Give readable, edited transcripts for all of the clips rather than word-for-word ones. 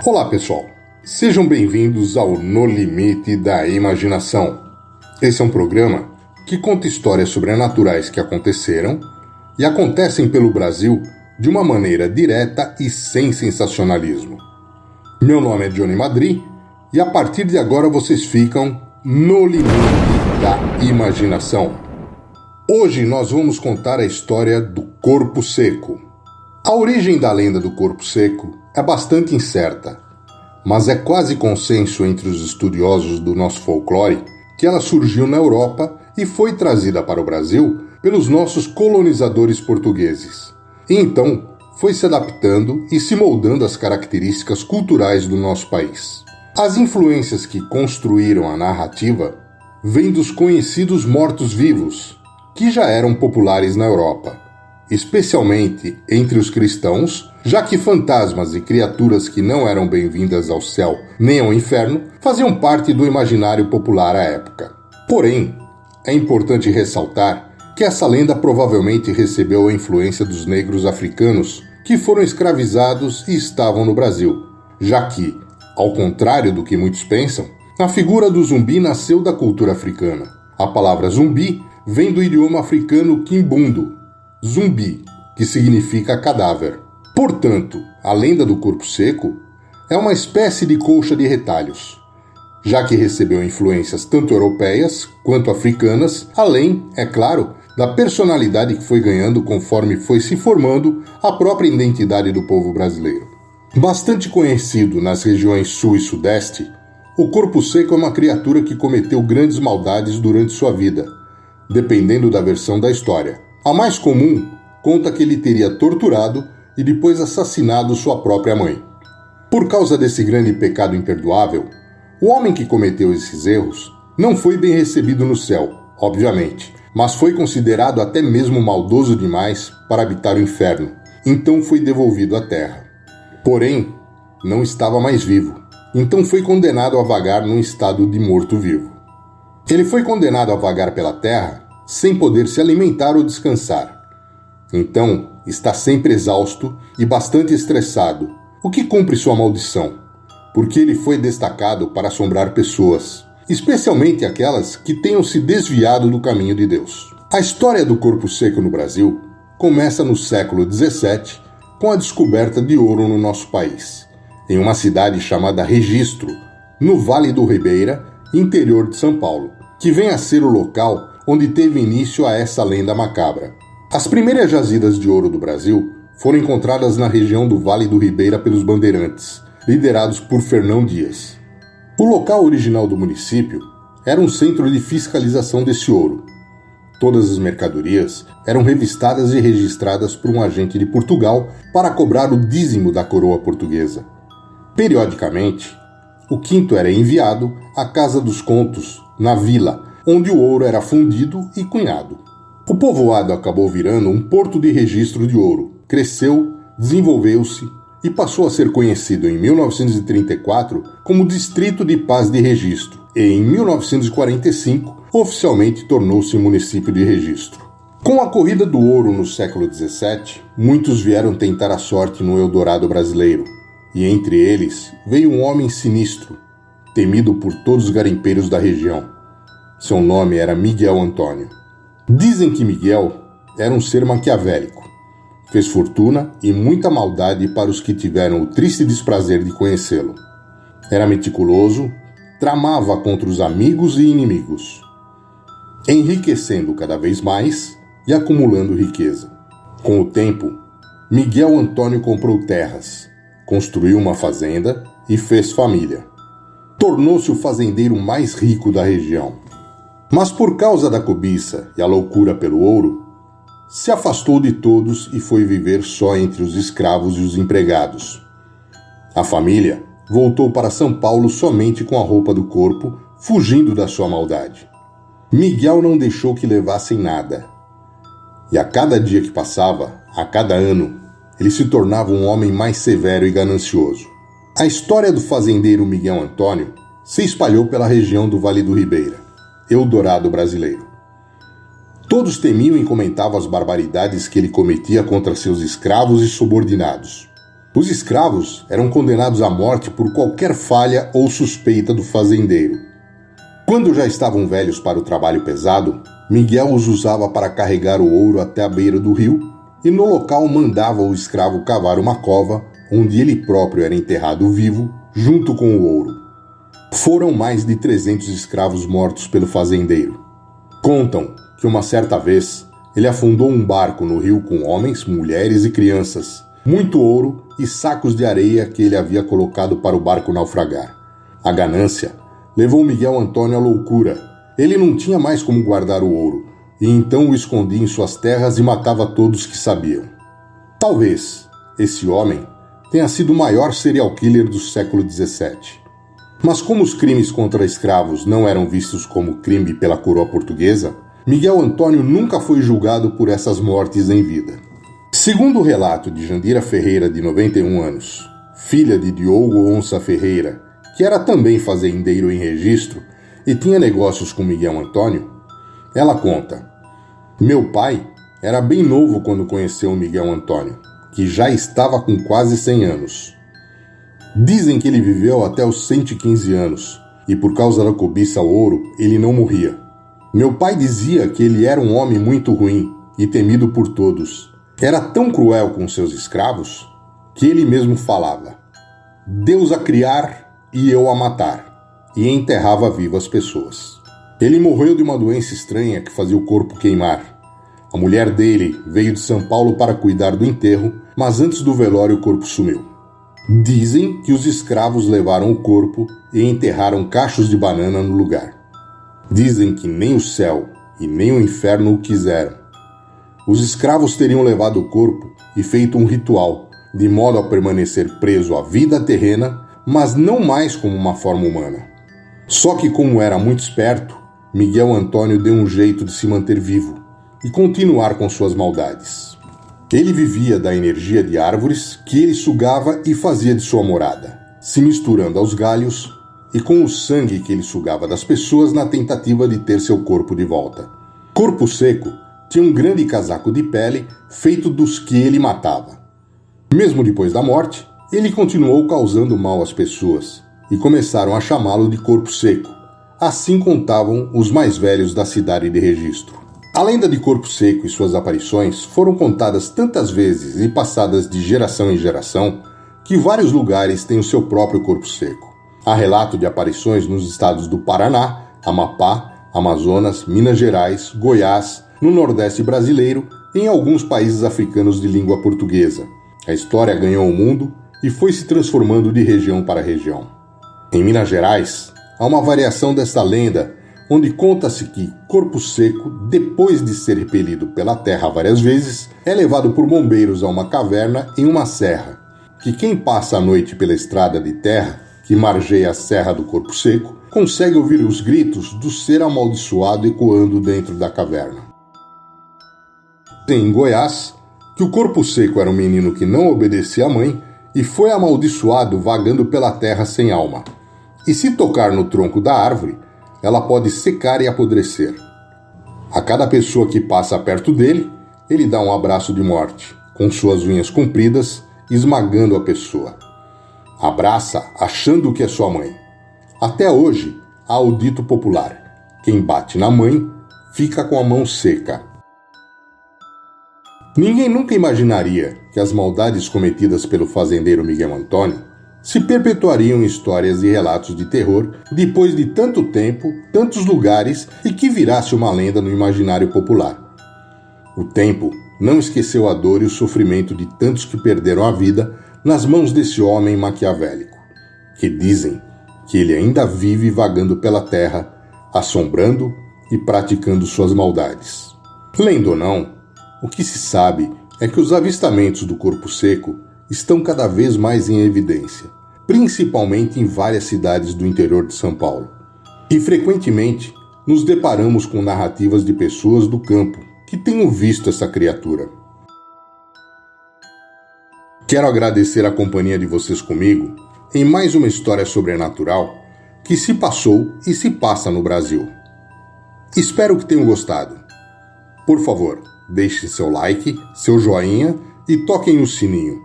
Olá pessoal, sejam bem-vindos ao No Limite da Imaginação. Esse é um programa que conta histórias sobrenaturais que aconteceram e acontecem pelo Brasil de uma maneira direta e sem sensacionalismo. Meu nome é Johnny Madri e a partir de agora vocês ficam no limite da imaginação. Hoje nós vamos contar a história do Corpo Seco. A origem da lenda do Corpo Seco é bastante incerta, mas é quase consenso entre os estudiosos do nosso folclore que ela surgiu na Europa e foi trazida para o Brasil pelos nossos colonizadores portugueses. E então foi se adaptando e se moldando às características culturais do nosso país. As influências que construíram a narrativa vêm dos conhecidos mortos-vivos, que já eram populares na Europa, especialmente entre os cristãos, já que fantasmas e criaturas que não eram bem-vindas ao céu nem ao inferno faziam parte do imaginário popular à época. Porém, é importante ressaltar que essa lenda provavelmente recebeu a influência dos negros africanos que foram escravizados e estavam no Brasil, já que, ao contrário do que muitos pensam, a figura do zumbi nasceu da cultura africana. A palavra zumbi vem do idioma africano quimbundo, zumbi, que significa cadáver. Portanto, a lenda do Corpo Seco é uma espécie de colcha de retalhos, já que recebeu influências tanto europeias quanto africanas, além, é claro, da personalidade que foi ganhando conforme foi se formando a própria identidade do povo brasileiro. Bastante conhecido nas regiões sul e sudeste, o Corpo Seco é uma criatura que cometeu grandes maldades durante sua vida, dependendo da versão da história. A mais comum conta que ele teria torturado e depois assassinado sua própria mãe. Por causa desse grande pecado imperdoável, o homem que cometeu esses erros não foi bem recebido no céu, obviamente, mas foi considerado até mesmo maldoso demais para habitar o inferno, então foi devolvido à terra. Porém, não estava mais vivo, então foi condenado a vagar num estado de morto-vivo. Ele foi condenado a vagar pela terra sem poder se alimentar ou descansar. Então, está sempre exausto e bastante estressado, o que cumpre sua maldição, porque ele foi destacado para assombrar pessoas, especialmente aquelas que tenham se desviado do caminho de Deus. A história do Corpo Seco no Brasil começa no século XVII, com a descoberta de ouro no nosso país, em uma cidade chamada Registro, no Vale do Ribeira, interior de São Paulo, que vem a ser o local onde teve início a essa lenda macabra. As primeiras jazidas de ouro do Brasil foram encontradas na região do Vale do Ribeira pelos bandeirantes, liderados por Fernão Dias. O local original do município era um centro de fiscalização desse ouro. Todas as mercadorias eram revistadas e registradas por um agente de Portugal para cobrar o dízimo da coroa portuguesa. Periodicamente, o quinto era enviado à Casa dos Contos, na vila, onde o ouro era fundido e cunhado. O povoado acabou virando um porto de registro de ouro, cresceu, desenvolveu-se e passou a ser conhecido em 1934 como Distrito de Paz de Registro e em 1945 oficialmente tornou-se município de Registro. Com a corrida do ouro no século XVII, muitos vieram tentar a sorte no Eldorado brasileiro e entre eles veio um homem sinistro, temido por todos os garimpeiros da região. Seu nome era Miguel Antônio. Dizem que Miguel era um ser maquiavélico. Fez fortuna e muita maldade para os que tiveram o triste desprazer de conhecê-lo. Era meticuloso, tramava contra os amigos e inimigos, enriquecendo cada vez mais e acumulando riqueza. Com o tempo, Miguel Antônio comprou terras, construiu uma fazenda e fez família. Tornou-se o fazendeiro mais rico da região. Mas por causa da cobiça e a loucura pelo ouro, se afastou de todos e foi viver só entre os escravos e os empregados. A família voltou para São Paulo somente com a roupa do corpo, fugindo da sua maldade. Miguel não deixou que levassem nada. E a cada dia que passava, a cada ano, ele se tornava um homem mais severo e ganancioso. A história do fazendeiro Miguel Antônio se espalhou pela região do Vale do Ribeira, Eldorado brasileiro. Todos temiam e comentavam as barbaridades que ele cometia contra seus escravos e subordinados. Os escravos eram condenados à morte por qualquer falha ou suspeita do fazendeiro. Quando já estavam velhos para o trabalho pesado, Miguel os usava para carregar o ouro até a beira do rio e no local mandava o escravo cavar uma cova onde ele próprio era enterrado vivo junto com o ouro. Foram mais de 300 escravos mortos pelo fazendeiro. Contam que uma certa vez ele afundou um barco no rio com homens, mulheres e crianças, muito ouro e sacos de areia que ele havia colocado para o barco naufragar. A ganância levou Miguel Antônio à loucura. Ele não tinha mais como guardar o ouro, e então o escondia em suas terras e matava todos que sabiam. Talvez esse homem tenha sido o maior serial killer do século XVII. Mas como os crimes contra escravos não eram vistos como crime pela coroa portuguesa, Miguel Antônio nunca foi julgado por essas mortes em vida. Segundo o relato de Jandira Ferreira, de 91 anos, filha de Diogo Onça Ferreira, que era também fazendeiro em registro e tinha negócios com Miguel Antônio, ela conta: meu pai era bem novo quando conheceu Miguel Antônio, que já estava com quase 100 anos. Dizem que ele viveu até os 115 anos e por causa da cobiça ao ouro ele não morria. Meu pai dizia que ele era um homem muito ruim e temido por todos. Era tão cruel com seus escravos que ele mesmo falava: Deus a criar e eu a matar, e enterrava vivas pessoas. Ele morreu de uma doença estranha que fazia o corpo queimar. A mulher dele veio de São Paulo para cuidar do enterro, mas antes do velório o corpo sumiu. Dizem que os escravos levaram o corpo e enterraram cachos de banana no lugar. Dizem que nem o céu e nem o inferno o quiseram. Os escravos teriam levado o corpo e feito um ritual, de modo a permanecer preso à vida terrena, mas não mais como uma forma humana. Só que, como era muito esperto, Miguel Antônio deu um jeito de se manter vivo e continuar com suas maldades. Ele vivia da energia de árvores que ele sugava e fazia de sua morada, se misturando aos galhos e com o sangue que ele sugava das pessoas na tentativa de ter seu corpo de volta. Corpo Seco tinha um grande casaco de pele feito dos que ele matava. Mesmo depois da morte, ele continuou causando mal às pessoas e começaram a chamá-lo de Corpo Seco. Assim contavam os mais velhos da cidade de registro. A lenda de Corpo Seco e suas aparições foram contadas tantas vezes e passadas de geração em geração que vários lugares têm o seu próprio Corpo Seco. Há relato de aparições nos estados do Paraná, Amapá, Amazonas, Minas Gerais, Goiás, no Nordeste brasileiro e em alguns países africanos de língua portuguesa. A história ganhou o mundo e foi se transformando de região para região. Em Minas Gerais, há uma variação desta lenda, onde conta-se que Corpo Seco, depois de ser repelido pela terra várias vezes, é levado por bombeiros a uma caverna em uma serra, que quem passa a noite pela estrada de terra, que margeia a Serra do Corpo Seco, consegue ouvir os gritos do ser amaldiçoado ecoando dentro da caverna. Em Goiás, que o Corpo Seco era um menino que não obedecia à mãe e foi amaldiçoado vagando pela terra sem alma. E se tocar no tronco da árvore, ela pode secar e apodrecer. A cada pessoa que passa perto dele, ele dá um abraço de morte, com suas unhas compridas, esmagando a pessoa. Abraça achando que é sua mãe. Até hoje, há o dito popular: quem bate na mãe, fica com a mão seca. Ninguém nunca imaginaria que as maldades cometidas pelo fazendeiro Miguel Antônio se perpetuariam em histórias e relatos de terror depois de tanto tempo, tantos lugares e que virasse uma lenda no imaginário popular. O tempo não esqueceu a dor e o sofrimento de tantos que perderam a vida nas mãos desse homem maquiavélico, que dizem que ele ainda vive vagando pela terra, assombrando e praticando suas maldades. Lendo ou não, o que se sabe é que os avistamentos do Corpo Seco estão cada vez mais em evidência, principalmente em várias cidades do interior de São Paulo. E frequentemente nos deparamos com narrativas de pessoas do campo que tenham visto essa criatura. Quero agradecer a companhia de vocês comigo em mais uma história sobrenatural que se passou e se passa no Brasil. Espero que tenham gostado. Por favor, deixe seu like, seu joinha e toquem no sininho.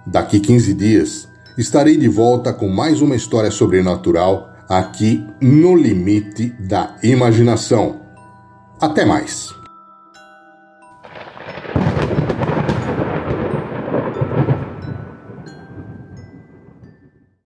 Daqui 15 dias, estarei de volta com mais uma história sobrenatural aqui no Limite da Imaginação. Até mais!